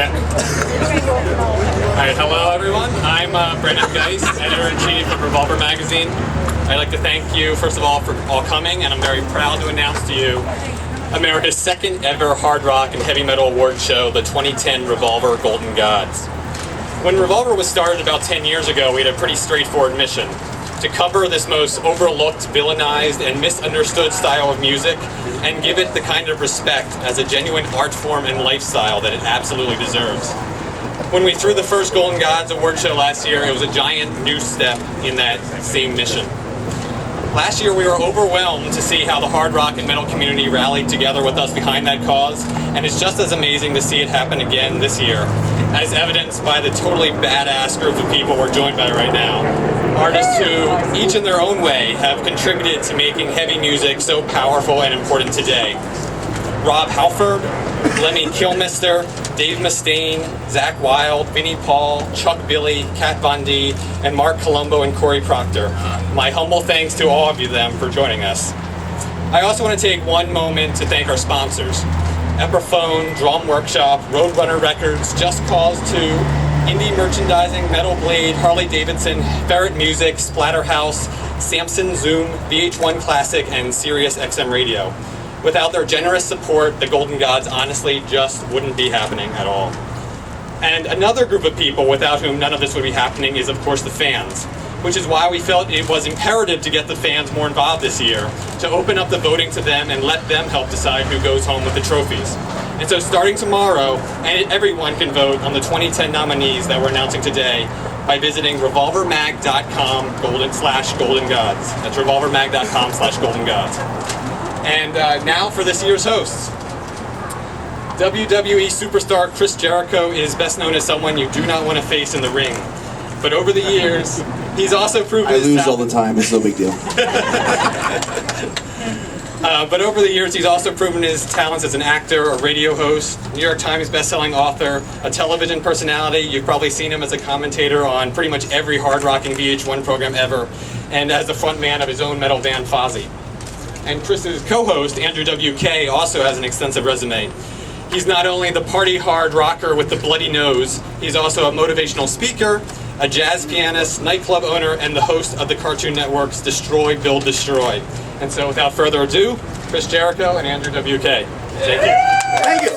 Check. All right, hello everyone. I'm Brendan Geis, editor-in-chief of Revolver magazine. I'd like to thank you, first of all, for all coming, and I'm very proud to announce to you America's second ever hard rock and heavy metal award show, the 2010 Revolver Golden Gods. When Revolver was started about 10 years ago, we had a pretty straightforward mission: to cover this most overlooked, villainized, and misunderstood style of music and give it the kind of respect as a genuine art form and lifestyle that it absolutely deserves. When we threw the first Golden Gods award show last year, it was a giant new step in that same mission. Last year we were overwhelmed to see how the hard rock and metal community rallied together with us behind that cause, and it's just as amazing to see it happen again this year, as evidenced by the totally badass group of people we're joined by right now. Artists who, each in their own way, have contributed to making heavy music so powerful and important today. Rob Halford, Lemmy Kilmister, Dave Mustaine, Zach Wilde, Vinnie Paul, Chuck Billy, Kat Von D, and Mark Colombo and Corey Proctor. My humble thanks to all of you them for joining us. I also want to take one moment to thank our sponsors: Epiphone, Drum Workshop, Roadrunner Records, Just Cause 2, Indie Merchandising, Metal Blade, Harley Davidson, Ferret Music, Splatterhouse, Samson Zoom, VH1 Classic, and Sirius XM Radio. Without their generous support, the Golden Gods honestly just wouldn't be happening at all. And another group of people without whom none of this would be happening is, of course, the fans, which is why we felt it was imperative to get the fans more involved this year, to open up the voting to them and let them help decide who goes home with the trophies. And so starting tomorrow, everyone can vote on the 2010 nominees that we're announcing today by visiting revolvermag.com/Golden Gods. That's revolvermag.com/Golden Gods. And now for this year's hosts. WWE superstar Chris Jericho is best known as someone you do not want to face in the ring. But over the years, he's also proven his lose all the time, it's no big deal. But over the years, he's also proven his talents as an actor, a radio host, New York Times best-selling author, a television personality. You've probably seen him as a commentator on pretty much every hard-rocking VH1 program ever, and as the front man of his own metal band, Fozzy. And Chris's co-host, Andrew WK, also has an extensive resume. He's not only the party hard rocker with the bloody nose, he's also a motivational speaker, a jazz pianist, nightclub owner, and the host of the Cartoon Network's Destroy, Build, Destroy. And so without further ado, Chris Jericho and Andrew WK. Thank you. Thank you.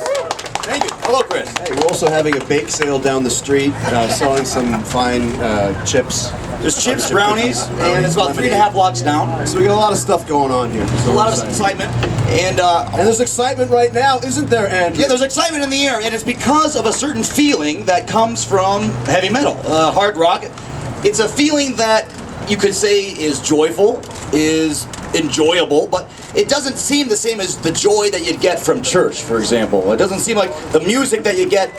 Thank you. Hello, Chris. Hey, we're also having a bake sale down the street, selling some fine chips. There's chips, brownies, and it's about 3.5 blocks down. So we got a lot of stuff going on here. There's a lot of excitement. And there's excitement right now, isn't there, Andrew? Yeah, there's excitement in the air, and it's because of a certain feeling that comes from heavy metal, hard rock. It's a feeling that you could say is joyful, is enjoyable, but it doesn't seem the same as the joy that you'd get from church, for example. It doesn't seem like the music that you get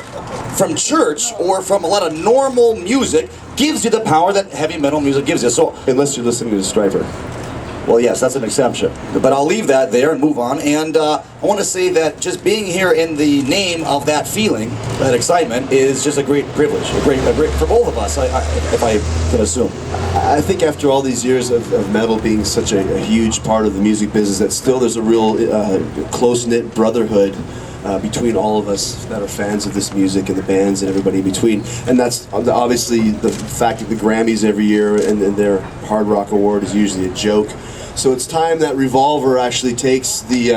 from church or from a lot of normal music gives you the power that heavy metal music gives you. So, unless you're listening to Stryper. well, yes, that's an exception. But I'll leave that there and move on. And I want to say that just being here in the name of that feeling, that excitement, is just a great privilege, a great for both of us, if I can assume. I think after all these years of metal being such a huge part of the music business, that still there's a real close-knit brotherhood between all of us that are fans of this music and the bands and everybody in between. And that's obviously the fact that the Grammys every year and their Hard Rock Award is usually a joke. So it's time that Revolver actually takes the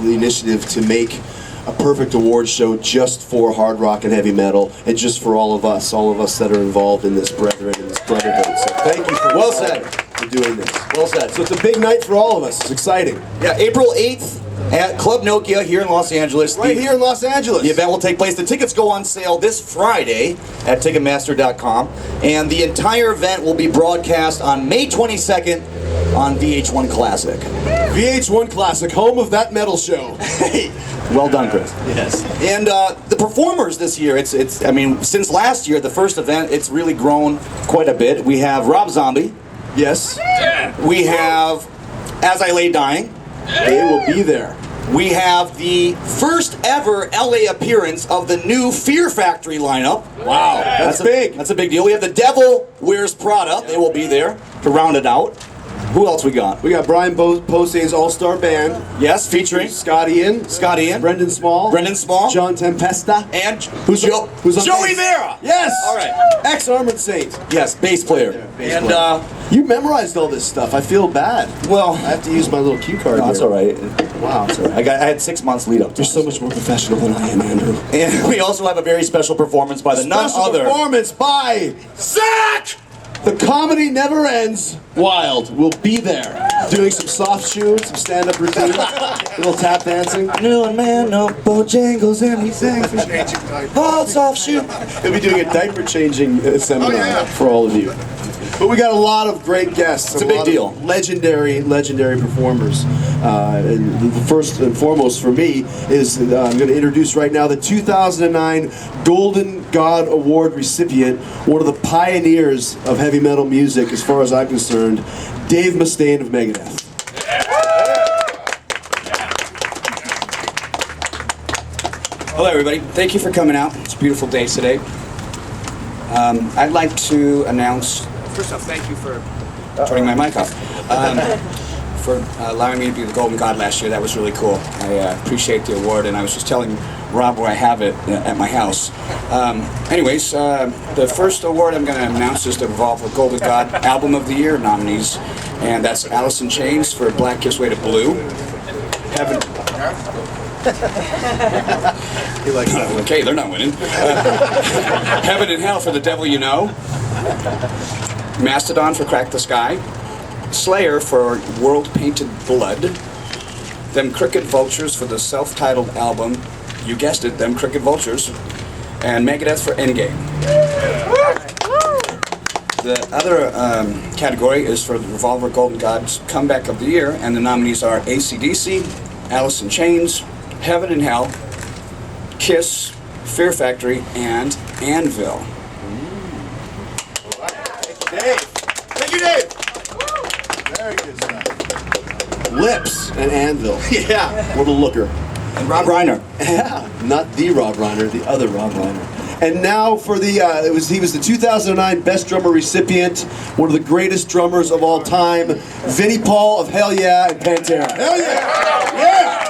initiative to make a perfect award show just for hard rock and heavy metal, and just for all of us that are involved in this brethren and this brotherhood. So thank you for well said for doing this. Well said. So it's a big night for all of us. It's exciting. Yeah, April 8th at Club Nokia here in Los Angeles. Right here in Los Angeles. The event will take place. The tickets go on sale this Friday at Ticketmaster.com, and the entire event will be broadcast on May 22nd on VH1 Classic. VH1 Classic, home of that metal show. Hey, well done, Chris. Yes. And the performers this year, I mean, since last year, the first event, it's really grown quite a bit. We have Rob Zombie. Yes. We have As I Lay Dying. They will be there. We have the first ever LA appearance of the new Fear Factory lineup. Wow, that's big. That's a big deal. We have The Devil Wears Prada. They will be there to round it out. Who else we got? We got Brian Pose's All-Star Band. Yes, featuring Scott Ian. Brendan Small. John Tempesta. And Who's on Joey bass? Vera. Yes! All right. Ex-Armored Saint. Yes, bass player. And you memorized all this stuff. I feel bad. Well, I have to use my little cue card. no, that's here. all right. Wow. That's all right. I had 6 months lead up to You're so much more professional than I am, Andrew. And we also have a very special performance by the none Special other performance by Zach! The comedy never ends. Wild will be there. Doing some soft shoes, some stand-up routine, little tap dancing. No man, no Bojangles, and he sang all soft shoe. He'll be doing a diaper changing seminar for all of you. But we got a lot of great guests. It's a big lot deal. of legendary performers. And the first and foremost for me is I'm going to introduce right now the 2009 Golden God Award recipient, one of the pioneers of heavy metal music, as far as I'm concerned, Dave Mustaine of Megadeth. Hello everybody, thank you for coming out. It's a beautiful day today. I'd like to announce, first off, thank you for turning my mic off, for allowing me to be the Golden God last year. That was really cool. I appreciate the award, and I was just telling Rob where I have it at my house. Anyways, the first award I'm going to announce is the Revolver Golden God Album of the Year nominees, and that's Alice in Chains for Black Gives Way to Blue. Okay, they're not winning. Heaven and Hell for The Devil You Know. Mastodon for Crack the Sky. Slayer for World Painted Blood. Them Crooked Vultures for the self-titled album. You guessed it, Them Crooked Vultures. And Megadeth for Endgame. The other category is for the Revolver Golden God's Comeback of the Year, and the nominees are AC/DC, Alice in Chains, Heaven and Hell, Kiss, Fear Factory, and Anvil. Thank you, Dave. Very good stuff. Lips and Anvil. Yeah. What a looker. And Rob Reiner. Yeah, not the Rob Reiner, the other Rob Reiner. And now for the, he was the 2009 Best Drummer recipient, one of the greatest drummers of all time, Vinnie Paul of Hell Yeah and Pantera. Hell yeah! Yeah!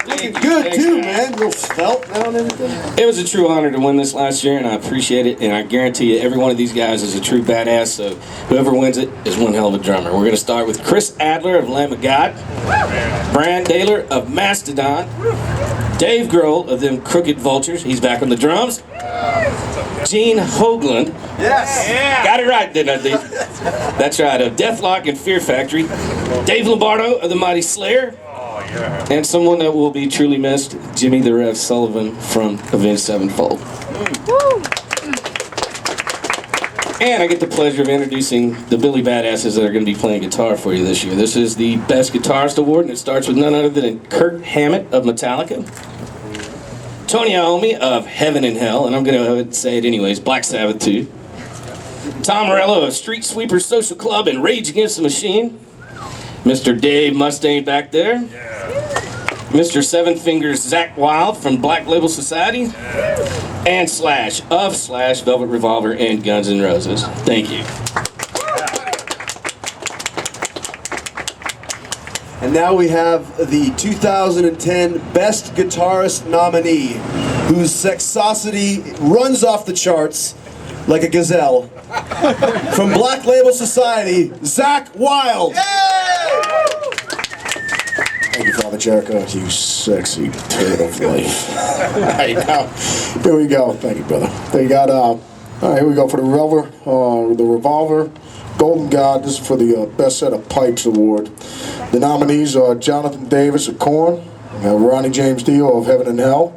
Looking good too, man. Little felt now and everything. It was a true honor to win this last year, and I appreciate it. And I guarantee you, every one of these guys is a true badass. So whoever wins it is one hell of a drummer. We're going to start with Chris Adler of Lamb of God, Brian Daler of Mastodon, Dave Grohl of Them Crooked Vultures. He's back on the drums. Gene Hogland. Yes. Yeah. Got it right, didn't I, Dave? That's right. Of Deathlock and Fear Factory. Dave Lombardo of the Mighty Slayer. And someone that will be truly missed, Jimmy the Rev Sullivan from Avenged Sevenfold. And I get the pleasure of introducing the Billy Badasses that are going to be playing guitar for you this year. This is the Best Guitarist Award, and it starts with none other than Kirk Hammett of Metallica, Tony Iommi of Heaven and Hell, and I'm going to go ahead and say it anyways, Black Sabbath too, Tom Morello of Street Sweeper Social Club and Rage Against the Machine, Mr. Dave Mustaine back there. Mr. Seven Fingers Zach Wild from Black Label Society. And Slash of Slash, Velvet Revolver, and Guns N' Roses. Thank you. And now we have the 2010 Best Guitarist nominee, whose sexosity runs off the charts like a gazelle. From Black Label Society, Zach Wild. Thank you, Father Jericho. You sexy turd of life. Alright, now, here we go. Thank you, brother. They got, alright, here we go for the Revolver Golden God. This is for the Best Set of Pipes Award. The nominees are Jonathan Davis of Korn, Ronnie James Dio of Heaven and Hell,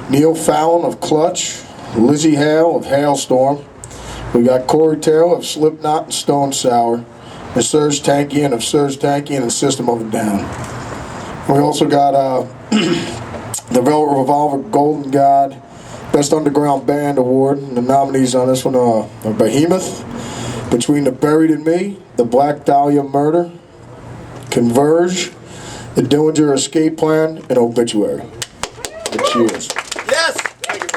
Neil Fallon of Clutch, Lizzie Hale of Hailstorm. We got Corey Taylor of Slipknot and Stone Sour, and Serge Tankian of Serge Tankian and System of a Down. We also got the Velvet Revolver Golden God Best Underground Band Award. And the nominees on this one are Behemoth, Between the Buried and Me, The Black Dahlia Murder, Converge, The Dillinger Escape Plan, and Obituary. Cheers.